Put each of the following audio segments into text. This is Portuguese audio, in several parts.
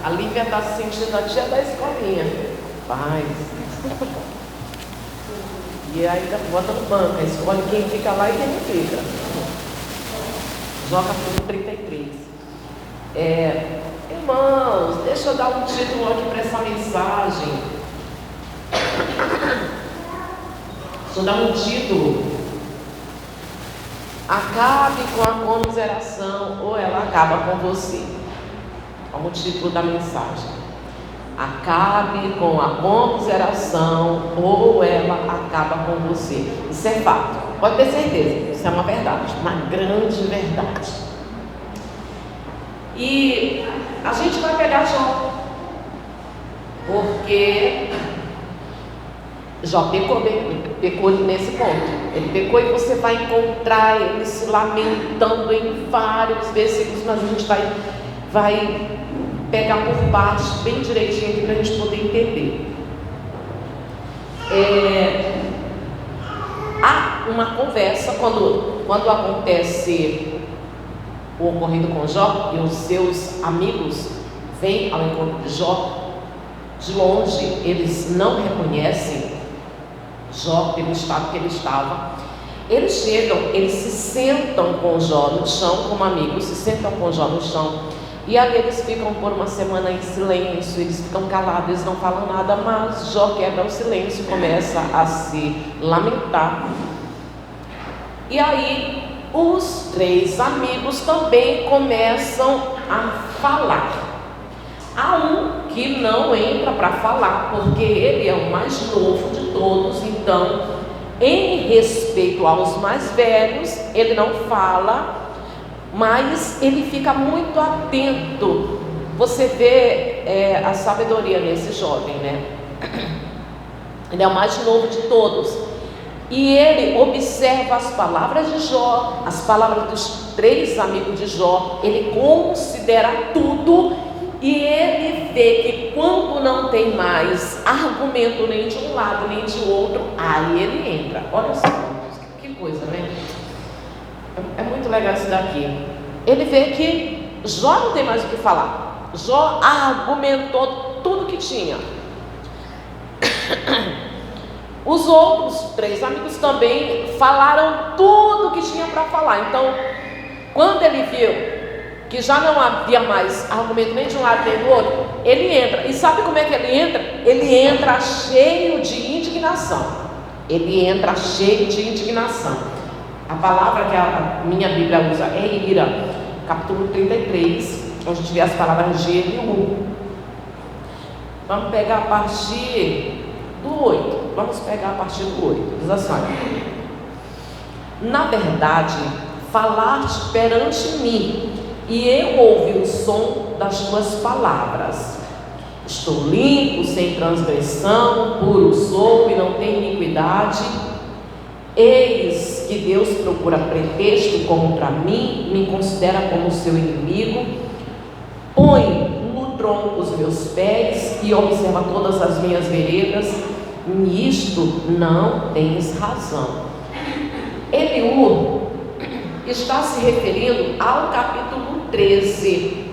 A Lívia está se sentindo a tia da escolinha. Paz. E aí bota no banco, escolhe quem fica lá e quem não fica. Jó capítulo 33. Irmãos, deixa eu dar um título aqui para essa mensagem. Deixa eu dar um título. Acabe com a comiseração ou ela acaba com você. Como o título da mensagem. Acabe com a comiseração ou ela acaba com você. Isso é fato. Pode ter certeza. Isso é uma verdade. Uma grande verdade. E a gente vai pegar Jó. Porque Jó pecou nesse ponto. Ele pecou e você vai encontrar ele se lamentando em vários versículos, mas a gente vai pegar por partes bem direitinho aqui para a gente poder entender. Há uma conversa quando acontece o ocorrido com Jó e os seus amigos vêm ao encontro de Jó. De longe eles não reconhecem Jó pelo estado que ele estava. Eles chegam, eles se sentam com Jó no chão, como amigos, se sentam com Jó no chão. E ali eles ficam por uma semana em silêncio, eles ficam calados, eles não falam nada, mas Jó quebra o silêncio e começa a se lamentar. E aí os três amigos também começam a falar. Há um que não entra para falar, porque ele é o mais novo de todos, então, em respeito aos mais velhos, ele não fala, mas ele fica muito atento. Você vê a sabedoria nesse jovem, né? Ele é o mais novo de todos. E ele observa as palavras de Jó, as palavras dos três amigos de Jó. Ele considera tudo e ele vê que quando não tem mais argumento nem de um lado nem de outro, aí ele entra. Olha só, que coisa, né? É muito legal isso daqui. Ele vê que Jó não tem mais o que falar. Jó argumentou tudo que tinha. Os outros três amigos também falaram tudo que tinha para falar. Então, quando ele viu que já não havia mais argumento nem de um lado nem do outro, ele entra. E sabe como é que ele entra? Ele entra cheio de indignação. Ele entra cheio de indignação. A palavra que a minha Bíblia usa é ira. Capítulo 33, onde a gente vê as palavras de Eliú. Vamos pegar a partir do 8. Vamos pegar a partir do 8. Diz assim: na verdade, falaste perante mim, e eu ouvi o som das tuas palavras. Estou limpo, sem transgressão, puro sou e não tenho iniquidade. Eis que Deus procura pretexto contra mim, me considera como seu inimigo, põe no tronco os meus pés e observa todas as minhas veredas. Nisto não tens razão. Eliú está se referindo ao capítulo 13.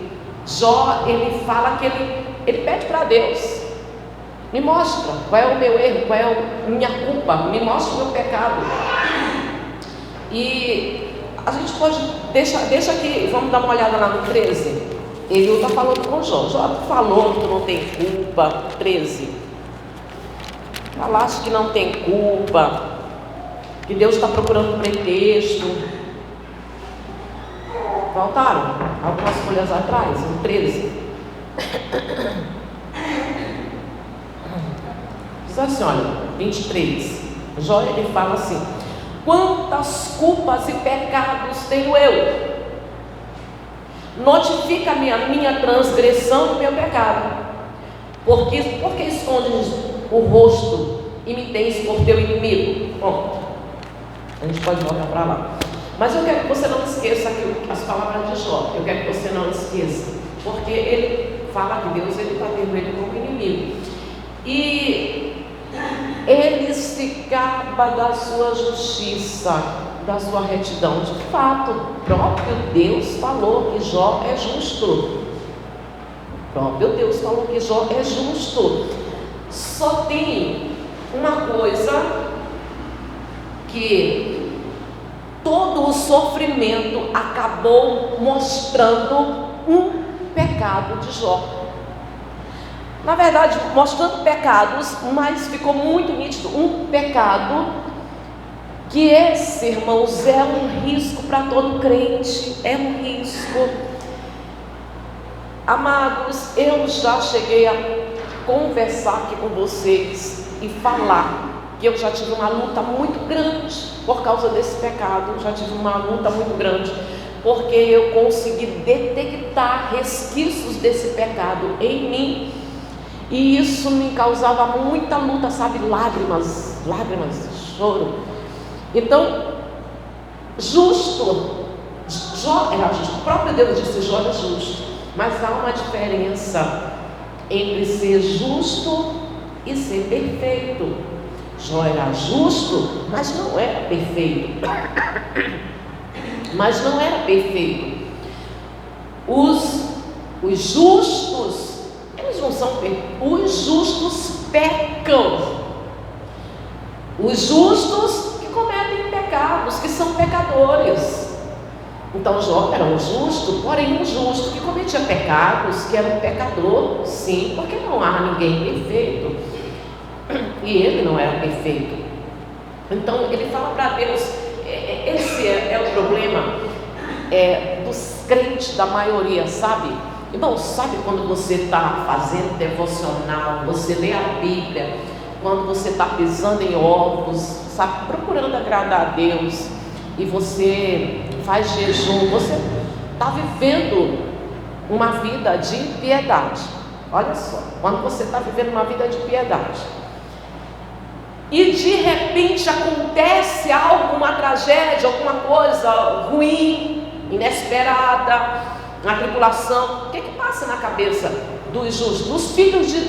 Jó, ele fala que ele pede para Deus: me mostra qual é o meu erro, qual é a minha culpa, me mostra o meu pecado. E a gente pode, deixa aqui, vamos dar uma olhada lá no 13. Eliú está falando com Jó. Jó, tu falou que tu não tem culpa. 13. Falaste que não tem culpa, que Deus está procurando pretexto. Voltaram algumas folhas atrás, no 13. Diz assim, olha, 23. Jó, ele fala assim: quantas culpas e pecados tenho eu? Notifica-me a minha transgressão e o meu pecado. Porque escondes o rosto e me tens por teu inimigo? Bom, a gente pode voltar para lá. Mas eu quero que você não esqueça aqui as palavras de Jó. Eu quero que você não esqueça, porque ele fala que Deus está tendo ele como inimigo. E ele se gaba da sua justiça, da sua retidão. De fato, o próprio Deus falou que Jó é justo. O próprio Deus falou que Jó é justo. Só tem uma coisa, que todo o sofrimento acabou mostrando um pecado de Jó. Na verdade, mostrando pecados, mas ficou muito nítido um pecado, que esse, irmãos, é um risco para todo crente, é um risco. Amados, eu já cheguei a conversar aqui com vocês e falar que eu já tive uma luta muito grande por causa desse pecado. Já tive uma luta muito grande, porque eu consegui detectar resquícios desse pecado em mim, e isso me causava muita luta, sabe, lágrimas, choro. Então, justo, Jó era justo, o próprio Deus disse: Jó era justo, mas há uma diferença entre ser justo e ser perfeito. Jó era justo, mas não era perfeito. Os justos, eles não são perfeitos. Os justos pecam. Os justos que cometem pecados, que são pecadores. Então Jó era um justo, porém um justo que cometia pecados, que era um pecador, sim, porque não há ninguém perfeito. E ele não era perfeito. Então ele fala para Deus, esse é o problema dos crentes, da maioria, sabe? Irmão, sabe quando você está fazendo devocional, você lê a Bíblia, quando você está pisando em ovos, sabe, procurando agradar a Deus, e você faz jejum, você está vivendo uma vida de piedade. Olha só, quando você está vivendo uma vida de piedade, e de repente acontece alguma tragédia, alguma coisa ruim, inesperada, uma tribulação, o que passa na cabeça dos justos, dos filhos de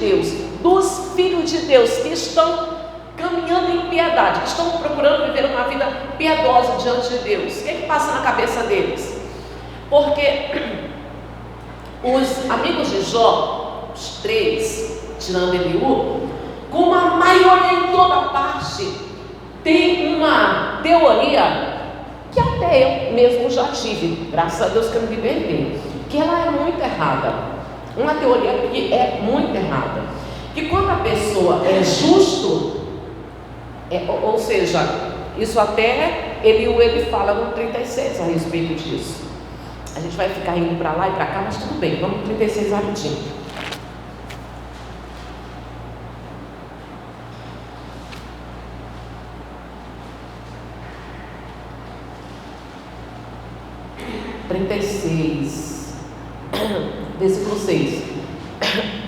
Deus que estão caminhando em piedade, que estão procurando viver uma vida piedosa diante de Deus? O que passa na cabeça deles? Porque os amigos de Jó, os três, tirando Eliú, como a maioria em toda parte, tem uma teoria que até eu mesmo já tive, graças a Deus que eu me libertei, que ela é muito errada. Uma teoria que é muito errada, que quando a pessoa é justo, ou seja, isso até ele fala no 36 a respeito disso. A gente vai ficar indo para lá e para cá, mas tudo bem, vamos no 36 rapidinho. Versículo 6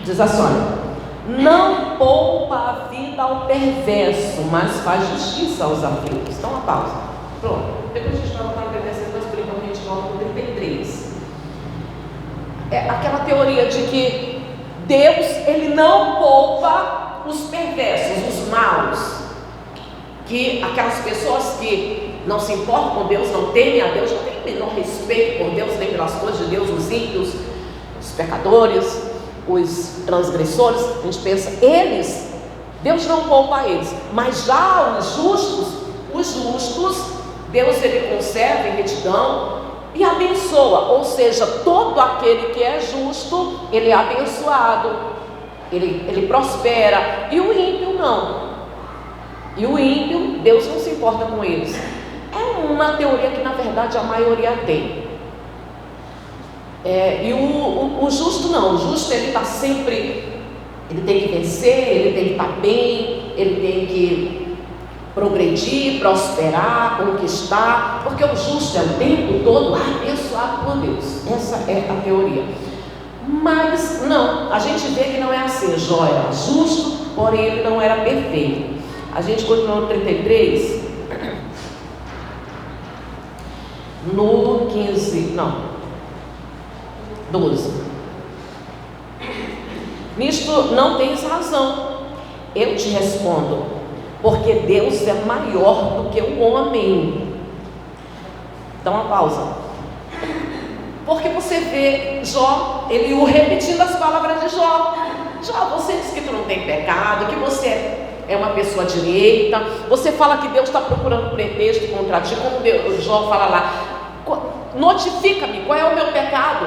diz assim: olha, não poupa a vida ao perverso, mas faz justiça aos aflitos. Então, uma pausa. Pronto, depois a gente vai voltar no 36, mas por enquanto a gente volta no 33. É aquela teoria de que Deus, ele não poupa os perversos, os maus, que aquelas pessoas que não se importam com Deus, não temem a Deus, não têm o menor respeito por Deus, nem pelas coisas de Deus, os ímpios, os pecadores, os transgressores, a gente pensa, Deus não poupa eles, mas já os justos, Deus ele conserva em retidão e abençoa, ou seja, todo aquele que é justo, ele é abençoado, ele prospera, e o ímpio não. E o ímpio, Deus não se importa com eles. É uma teoria que na verdade a maioria tem. E o justo não, o justo ele está sempre, ele tem que vencer, ele tem que estar bem, ele tem que progredir, prosperar, conquistar, porque o justo é o tempo todo abençoado por Deus. Essa é a teoria. Mas não, a gente vê que não é assim. Jó era justo, porém ele não era perfeito. A gente continua no 33, no 12. Nisto não tens razão. Eu te respondo, porque Deus é maior do que o homem. Então, uma pausa. Porque você vê Jó, ele repetindo as palavras de Jó. Jó, você diz que tu não tem pecado, que você é uma pessoa direita, você fala que Deus está procurando pretexto contra ti, como Jó fala lá, notifica-me qual é o meu pecado,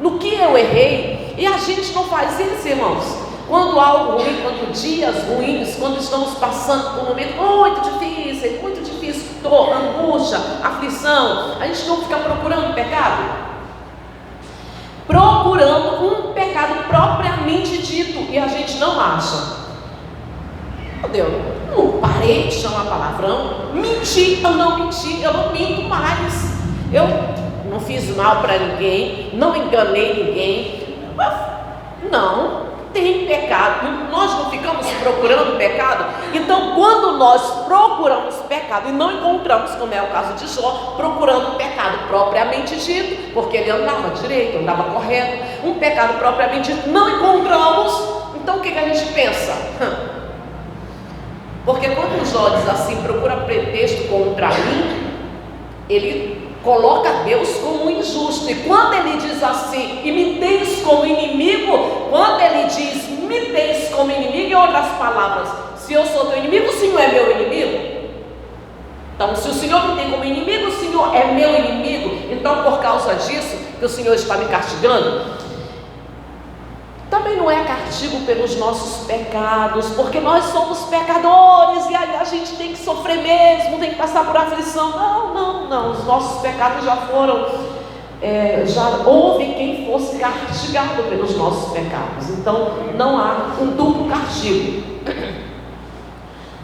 no que eu errei. E a gente não faz isso, irmãos. Quando algo ruim, quando dias ruins, quando estamos passando por um momento muito difícil, dor, angústia, aflição, a gente não fica procurando pecado? Procurando um pecado propriamente dito, e a gente não acha. Meu Deus, não parei de chamar palavrão, menti, eu não menti, eu não minto mais, eu não fiz mal para ninguém, não enganei ninguém, não tem pecado. Nós não ficamos procurando pecado. Então, quando nós procuramos pecado e não encontramos, como é o caso de Jó, procurando pecado propriamente dito, porque ele andava direito, andava correto, um pecado propriamente dito, não encontramos. Então o que a gente pensa? Porque quando Jó diz assim, procura pretexto contra mim, ele coloca Deus como injusto. E quando ele diz assim, e me tens como inimigo, quando ele diz, me tens como inimigo, em outras palavras, se eu sou teu inimigo, o Senhor é meu inimigo? Então, se o Senhor me tem como inimigo, o Senhor é meu inimigo. Então, por causa disso, que o Senhor está me castigando? Também não é castigo pelos nossos pecados, porque nós somos pecadores, e aí a gente tem que sofrer mesmo, tem que passar por aflição. Não, os nossos pecados já foram, já houve quem fosse castigado pelos nossos pecados. Então não há um duplo castigo,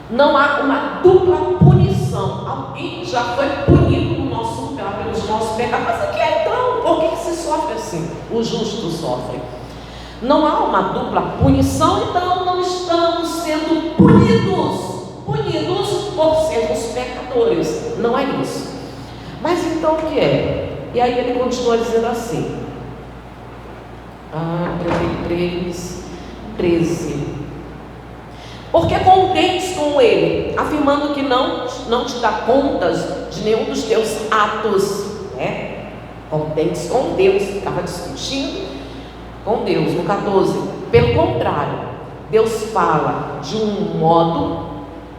não há uma dupla punição. Alguém já foi punido pelos nossos pecados. Mas o que é então? Por que se sofre assim? O justo sofre. Não há uma dupla punição, então não estamos sendo punidos por sermos pecadores. Não é isso. Mas então o que é? E aí ele continua dizendo assim, 13. Porque contentes com ele, afirmando que não te dá contas de nenhum dos teus atos, né? Contentes com Deus, ficava discutindo com Deus. No 14, pelo contrário, Deus fala de um modo,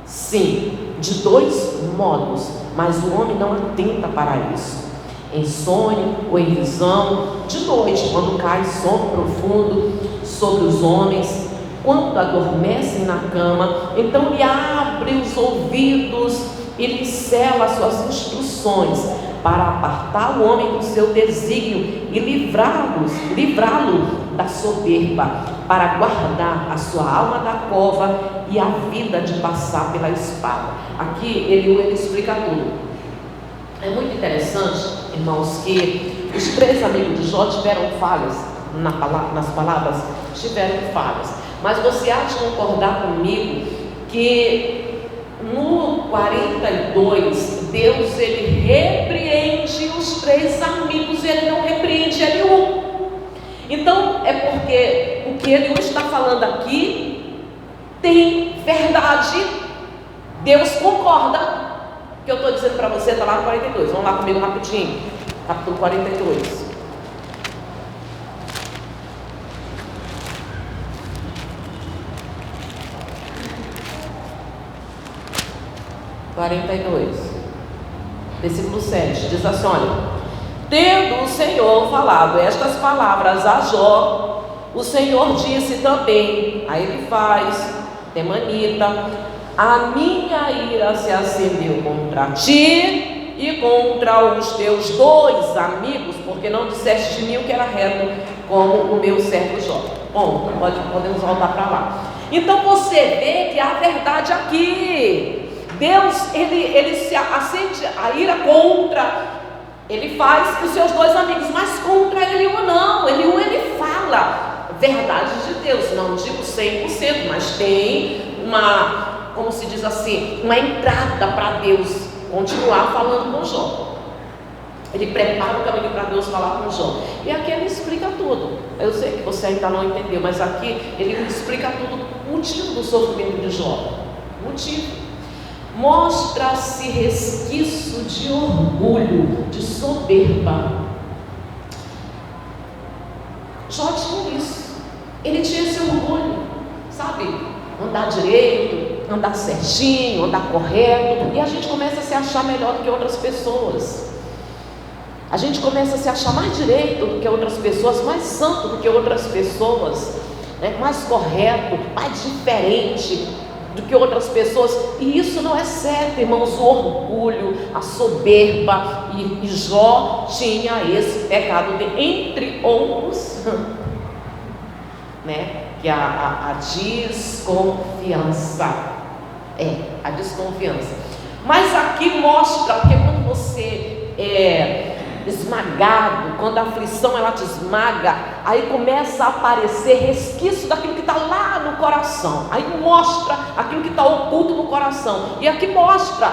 sim, de dois modos, mas o homem não atenta para isso. Em sonho ou em visão, de noite, quando cai sono profundo sobre os homens, quando adormecem na cama, então lhe abre os ouvidos e lhe sela as suas instruções, para apartar o homem do seu desígnio e livrá-lo da soberba, para guardar a sua alma da cova e a vida de passar pela espada. Aqui ele explica tudo. É muito interessante, irmãos, que os 3 amigos de Jó tiveram falhas nas palavras, tiveram falhas. Mas você há de concordar comigo que no 42, Deus ele repreende os 3 amigos, ele não repreende ele um. Então é porque o que ele hoje está falando aqui tem verdade. Deus concorda. O que eu estou dizendo para você está lá no 42. Vamos lá comigo rapidinho. Capítulo 42. Versículo 7, diz assim, olha: tendo o Senhor falado estas palavras a Jó, o Senhor disse também a Elifaz, Temanita: a minha ira se acendeu contra ti e contra os teus 2 amigos, porque não disseste de mim o que era reto, como o meu servo Jó. Bom, podemos voltar para lá. Então você vê que há verdade aqui. Deus, ele se acende a ira contra Elifaz e os seus 2 amigos, mas contra Eliú não. Eliú ele fala verdade de Deus, não digo 100%, mas tem uma, como se diz assim, uma entrada para Deus continuar falando com Jó. Ele prepara o caminho para Deus falar com Jó. E aqui ele explica tudo. Eu sei que você ainda não entendeu, mas aqui ele explica tudo, o motivo do sofrimento de Jó. Motivo. Mostra-se resquício de orgulho, de soberba. Ele tinha esse orgulho, sabe? Andar direito, andar certinho, andar correto. E a gente começa a se achar melhor do que outras pessoas. A gente começa a se achar mais direito do que outras pessoas, mais santo do que outras pessoas, né? Mais correto, mais diferente do que outras pessoas. E isso não é certo, irmãos. O orgulho, a soberba, e Jó tinha esse pecado entre outros, né? Que a desconfiança. A desconfiança. Mas aqui mostra, porque quando você é esmagado, quando a aflição ela te esmaga, aí começa a aparecer resquício daquilo que está lá no coração. Aí mostra aquilo que está oculto no coração. E aqui mostra,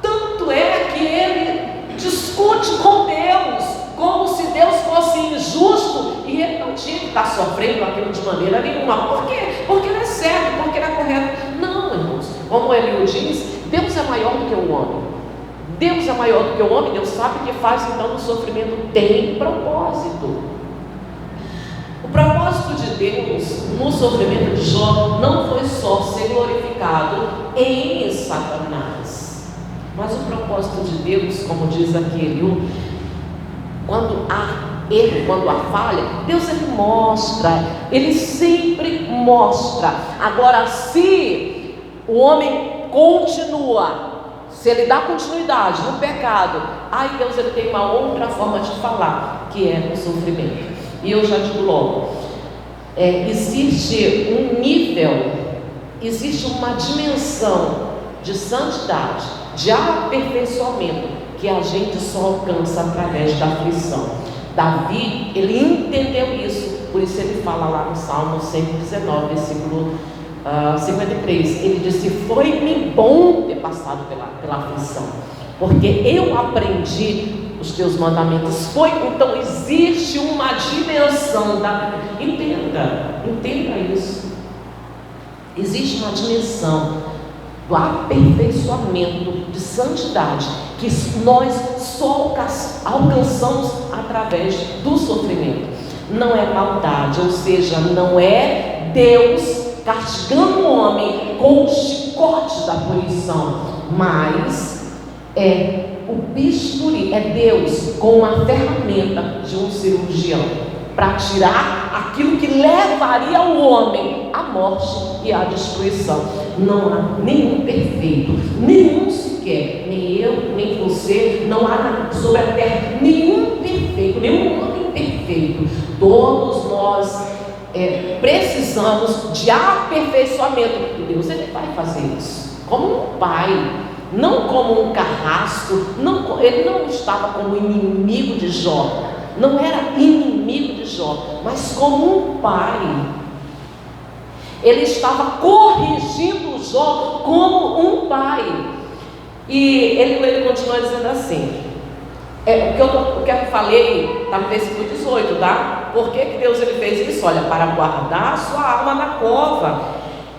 tanto é que ele discute com Deus, como se Deus fosse injusto, e ele não tinha que estar sofrendo aquilo de maneira nenhuma. Por quê? Porque ele é certo, porque ele é correto. Não, irmãos, como ele diz, Deus é maior do que o homem. Deus é maior do que o homem. Deus sabe o que faz, então o sofrimento tem propósito. O propósito de Deus no sofrimento de Jó não foi só ser glorificado em Satanás, mas o propósito de Deus, como diz aquele, quando há erro, quando há falha, Deus ele mostra, ele sempre mostra. Agora, se o homem continua, se ele dá continuidade no pecado, aí Deus ele tem uma outra forma de falar, que é o sofrimento. E eu já digo logo, existe um nível, existe uma dimensão de santidade, de aperfeiçoamento, que a gente só alcança através da aflição. Davi, ele entendeu isso, por isso ele fala lá no Salmo 119, versículo 53, ele disse: foi-me bom ter passado pela aflição, porque eu aprendi os teus mandamentos. Então existe uma dimensão entenda isso. Existe uma dimensão do aperfeiçoamento de santidade que nós só alcançamos através do sofrimento. Não é maldade, ou seja, não é Deus castigando o homem com o chicote da punição, mas é o bisturi, é Deus com uma ferramenta de um cirurgião para tirar aquilo que levaria o homem à morte e à destruição. Não há nenhum perfeito, nenhum sequer, nem eu, nem você, não há sobre a terra nenhum perfeito, nenhum homem perfeito. Todos nós precisamos de aperfeiçoamento, e Deus ele vai fazer isso como um pai, não como um carrasco. Ele não estava como inimigo de Jó, não era inimigo de Jó, mas como um pai. Ele estava corrigindo Jó como um pai. E ele continua dizendo assim, o que eu falei está no versículo 18, tá? Por que Deus ele fez isso? Olha, para guardar a sua alma na cova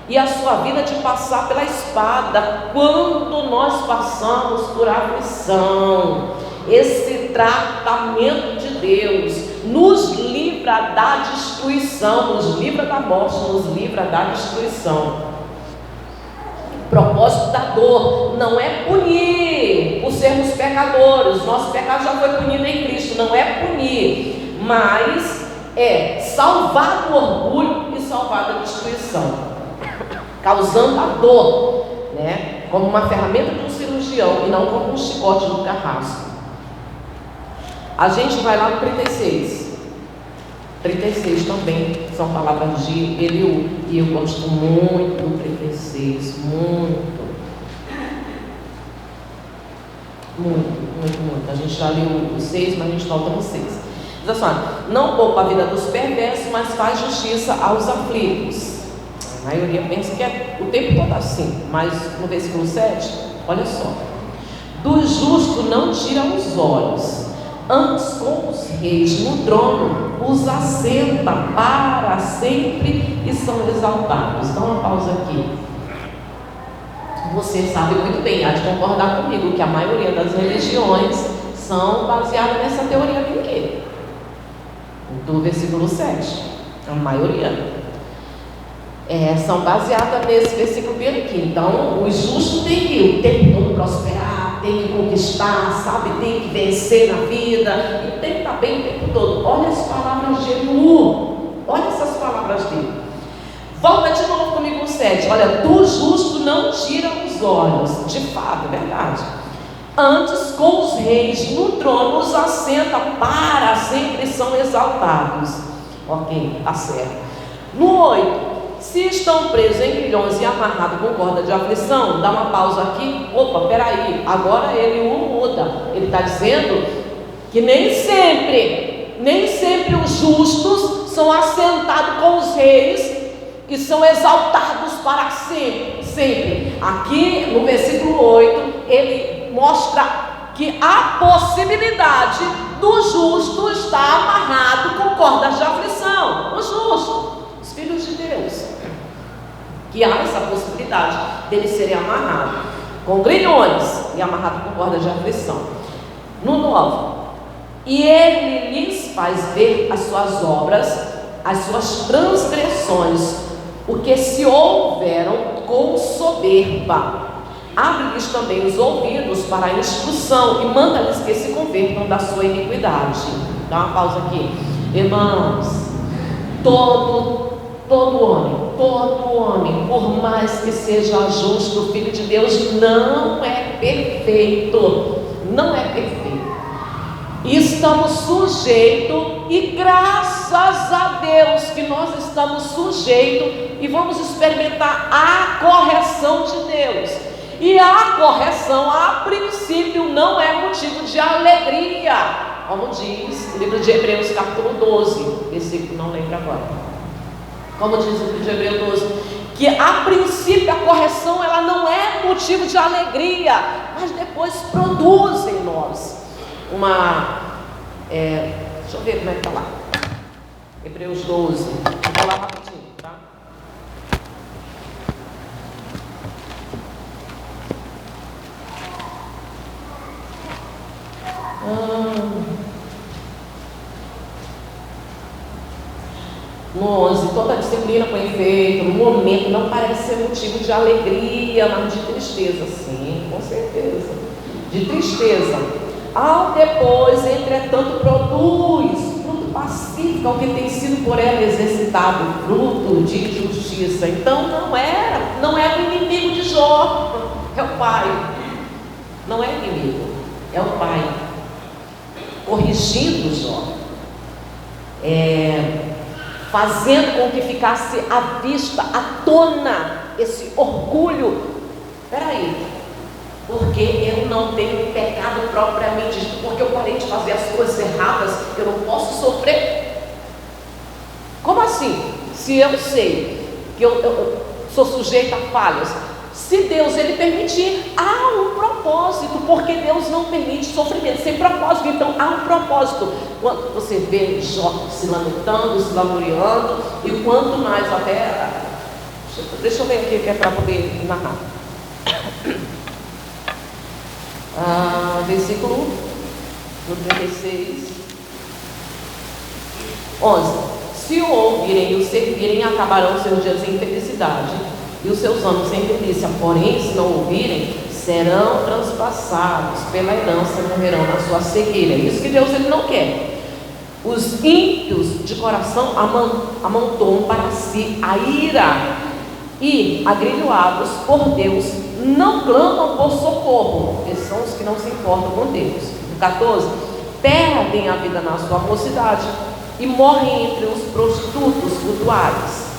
e a sua vida de passar pela espada, quando nós passamos por aflição. Esse tratamento de Deus nos livra da destruição, nos livra da morte, nos livra da destruição. O propósito da dor não é punir por sermos pecadores. Nosso pecado já foi punido em Cristo. Não é punir, mas é salvar do orgulho e salvar da destruição, causando a dor, né, como uma ferramenta de um cirurgião e não como um chicote do carrasco. A gente vai lá no 36. 36 também são palavras de Eliú, e eu gosto muito do 36, muito. A gente já leu o 6, mas a gente volta no 6. Diz assim: não poupa a vida dos perversos, mas faz justiça aos aflitos. A maioria pensa que é o tempo todo assim, mas no versículo 7, olha só: do justo não tira os olhos, antes com os reis no trono os assenta para sempre e são exaltados. Dá uma pausa aqui. Você sabe muito bem, há de concordar comigo, que a maioria das religiões são baseadas nessa teoria em quê? Do versículo 7. A maioria. são baseadas nesse versículo bem aqui. Então, o justo tem que o tempo todo prosperar, tem que conquistar, sabe? Tem que vencer na vida, e tem que estar bem o tempo todo. Olha as palavras de Elu, olha essas palavras dele. Volta de novo comigo no 7. Olha, do justo não tira os olhos. De fato, é verdade. Antes, com os reis no trono os assenta, para sempre são exaltados. Ok, tá certo. No 8. Se estão presos em grilhões e amarrados com corda de aflição, dá uma pausa aqui. Opa, peraí, agora ele muda. Ele está dizendo que nem sempre os justos são assentados com os reis e são exaltados para sempre. Aqui no versículo 8, ele mostra que há possibilidade do justo estar amarrado com cordas de aflição. O justo, os filhos de Deus, que há essa possibilidade deles serem amarrados com grilhões e amarrados com cordas de aflição. No 9, e ele lhes faz ver as suas obras, as suas transgressões, o que se houveram com soberba. Abre-lhes também os ouvidos para a instrução e manda-lhes que se convertam da sua iniquidade. Dá uma pausa aqui. Irmãos, todo homem, por mais que seja justo, filho de Deus, não é perfeito. Não é perfeito. Estamos sujeitos, e graças a Deus que nós estamos sujeitos e vamos experimentar a correção de Deus. E a correção, a princípio, não é motivo de alegria, como diz o livro de Hebreus capítulo 12, versículo, não lembro agora. Como diz o livro de Hebreus 12, que a princípio a correção ela não é motivo de alegria, mas depois produz em nós deixa eu ver como é que está lá, Hebreus 12, vou lá rapidinho, tá? No 11, toda disciplina com efeito, no momento, não parece ser motivo de alegria, mas de tristeza, sim, com certeza, de tristeza. Ao depois, entretanto, produz fruto pacífico, ao que tem sido por ela exercitado, fruto de justiça. Então não é o inimigo de Jó, é o pai. Não é inimigo, é o pai corrigindo Jó, fazendo com que ficasse à vista, à tona, esse orgulho. Peraí, porque eu não tenho pecado propriamente dito, porque eu parei de fazer as coisas erradas, eu não posso sofrer? Como assim? Se eu sei que eu sou sujeito a falhas, se Deus ele permitir, há um propósito, porque Deus não permite sofrimento sem propósito. Então há um propósito. Quando você vê Jó se lamentando, se lamuriando, e quanto mais até, deixa eu ver aqui que é para poder narrar. Versículo 36, 11. Se o ouvirem e o servirem, acabarão seus dias em felicidade e os seus anos em delícia. Porém, se não ouvirem, serão transpassados pela herança, morrerão na sua cegueira. Isso que Deus ele não quer. Os ímpios de coração amontoam para si a ira, e agrilhoados por Deus não clamam por socorro. Esses são os que não se importam com Deus. No 14, perdem a vida na sua mocidade e morrem entre os prostitutos cultuais.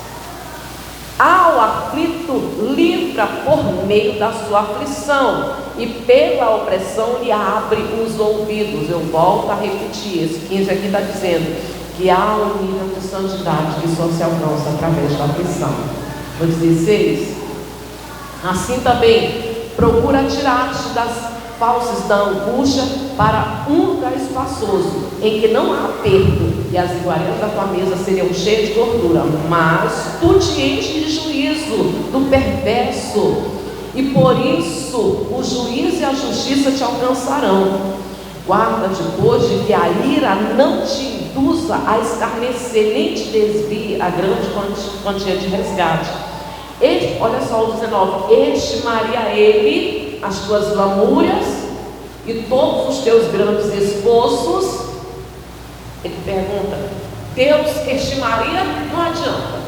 Ao aflito livra por meio da sua aflição, e pela opressão lhe abre os ouvidos. Eu volto a repetir, esse 15 aqui está dizendo que há um nível de santidade que só se alcança através da aflição. No 16, assim também procura tirar-te das falsas da angústia para um lugar espaçoso, em que não há aperto, e as iguarias da tua mesa seriam cheias de gordura, mas tu te enches de juízo do perverso, e por isso o juízo e a justiça te alcançarão. Guarda-te, pois, de que a ira não te induza a escarnecer, nem te desvie a grande quantia de resgate Olha só o 19: estimaria ele as tuas lamúrias e todos os teus grandes esforços. Ele pergunta: Deus estimaria? Não adianta.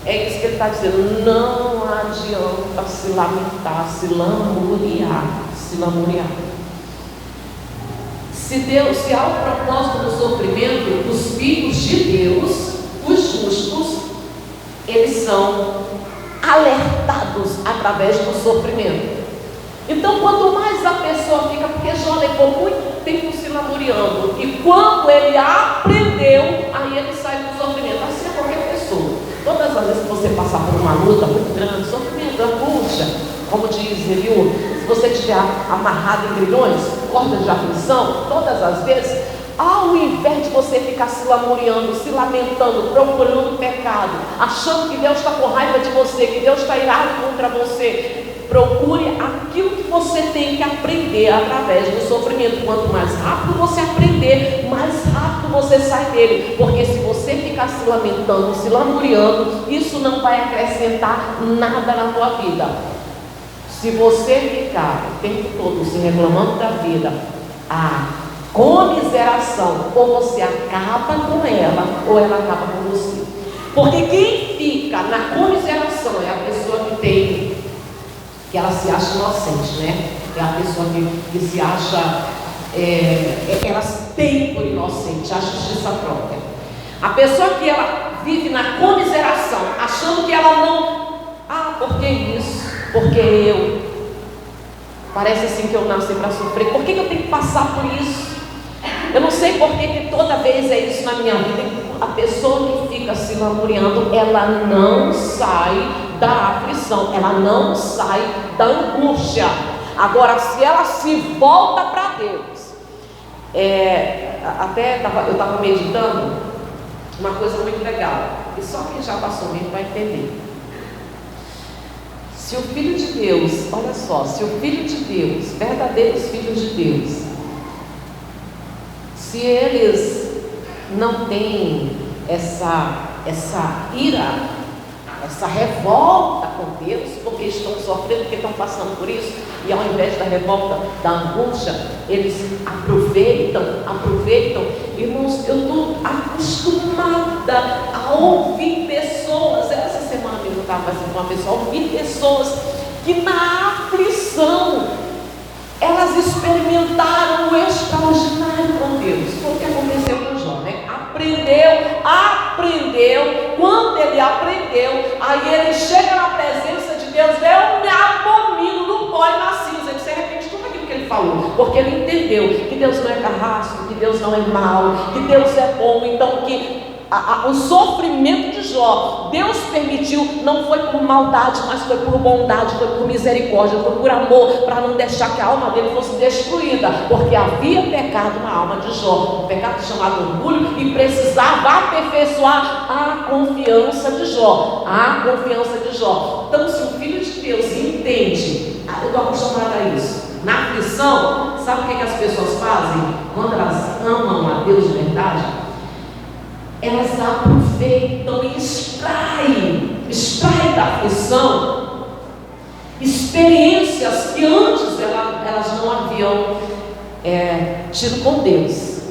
É isso que ele está dizendo: não adianta se lamentar, se lamuriar. Se há o propósito do sofrimento, os filhos de Deus, os justos, eles são alertados através do sofrimento. Então, quanto mais a pessoa fica, porque Jó levou muito tempo se lamuriando, e quando ele aprendeu, aí ele sai do sofrimento. Assim é qualquer pessoa. Todas as vezes que você passar por uma luta muito grande, sofrimento, angústia, como diz Eliú, se você estiver amarrado em grilhões, cordas de aflição, todas as vezes, ao invés de você ficar se lamuriando, se lamentando, procurando pecado, achando que Deus está com raiva de você, que Deus está irado contra você, procure aquilo que você tem que aprender através do sofrimento. Quanto mais rápido você aprender, mais rápido você sai dele. Porque se você ficar se lamentando, se lamuriando, isso não vai acrescentar nada na tua vida. Se você ficar o tempo todo se reclamando da vida, a comiseração, ou você acaba com ela, ou ela acaba com você. Porque quem fica na comiseração é a pessoa que ela se acha inocente, né? É a pessoa que se acha, ela se tem por inocente, a justiça própria. A pessoa que ela vive na comiseração, achando que ela não, por que isso? Porque eu, parece assim que eu nasci para sofrer, por que eu tenho que passar por isso? Eu não sei por que toda vez é isso na minha vida. A pessoa que fica se lamuriando, ela não sai da aflição, ela não sai da angústia. Agora, se ela se volta para Deus, eu estava meditando uma coisa muito legal, e só quem já passou mesmo vai entender. Se o Filho de Deus, olha só, se o Filho de Deus, verdadeiros filhos de Deus, se eles não têm essa ira, essa revolta com Deus, porque estão sofrendo, porque estão passando por isso, e ao invés da revolta, da angústia, eles aproveitam. Irmãos, eu estou acostumada a ouvir pessoas, essa semana mesmo eu estava fazendo com uma pessoa, ouvir pessoas que na aflição elas experimentaram o extraordinário com Deus. Foi o que aconteceu com Jó, né? Aprendeu, quando ele aprendeu, aí ele chega na presença de Deus: eu me abomino no pó e na cinza. Ele se arrepende de tudo aquilo que ele falou, porque ele entendeu que Deus não é carrasco, que Deus não é mau, que Deus é bom. Então que o sofrimento de Jó, Deus permitiu, não foi por maldade, mas foi por bondade, foi por misericórdia, foi por amor, para não deixar que a alma dele fosse destruída, porque havia pecado na alma de Jó, um pecado chamado orgulho, e precisava aperfeiçoar a confiança de Jó, Então, se o Filho de Deus entende, eu estou acostumada a isso, na aflição, sabe o que as pessoas fazem? Quando elas amam a Deus de verdade, elas aproveitam e extraem da aflição experiências que antes elas não haviam tido com Deus,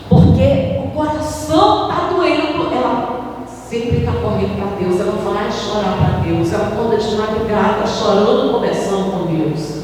porque o coração está doendo, ela sempre está correndo para Deus, ela vai chorar para Deus, ela acorda de madrugada chorando, conversando com Deus.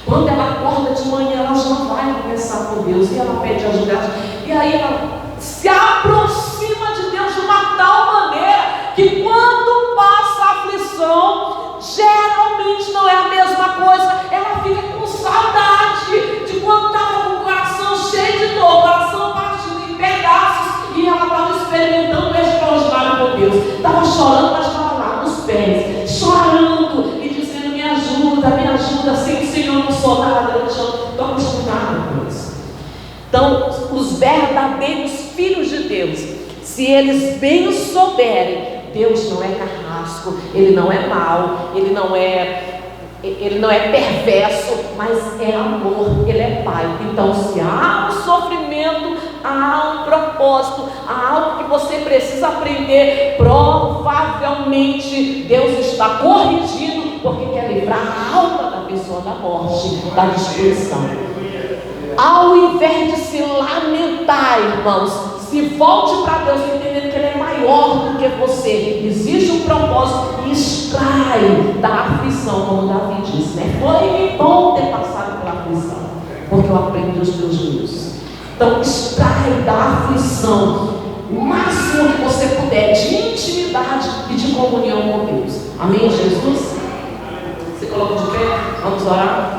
Quando ela acorda de manhã, ela já vai conversar com Deus, e ela pede ajuda, e aí ela se aproxima de Deus de uma tal maneira que quando passa a aflição, geralmente não é a mesma coisa, ela fica com saudade de quando estava com o coração cheio de dor, o coração partido em pedaços, e ela estava experimentando o extraordinário com Deus, estava chorando, mas estava lá nos pés, chorando e dizendo: me ajuda, sem o Senhor não sou nada, eu estou acostumada com isso. Então, os verdadeiros filhos de Deus, se eles bem o souberem, Deus não é carrasco, Ele não é mau, Ele não é perverso, mas é amor, Ele é Pai. Então, se há um sofrimento, há um propósito, há algo que você precisa aprender. Provavelmente Deus está corrigindo, porque quer livrar a alma da pessoa da morte, da destruição. Ao invés de se lamentar, irmãos, se volte para Deus, entendendo que Ele é maior do que você. Existe um propósito e extrai da aflição, como Davi disse, né? Foi bom ter passado pela aflição, porque eu aprendi os teus juízos. Então, extrai da aflição o máximo que você puder de intimidade e de comunhão com Deus. Amém, Jesus? Você coloca de pé? Vamos orar?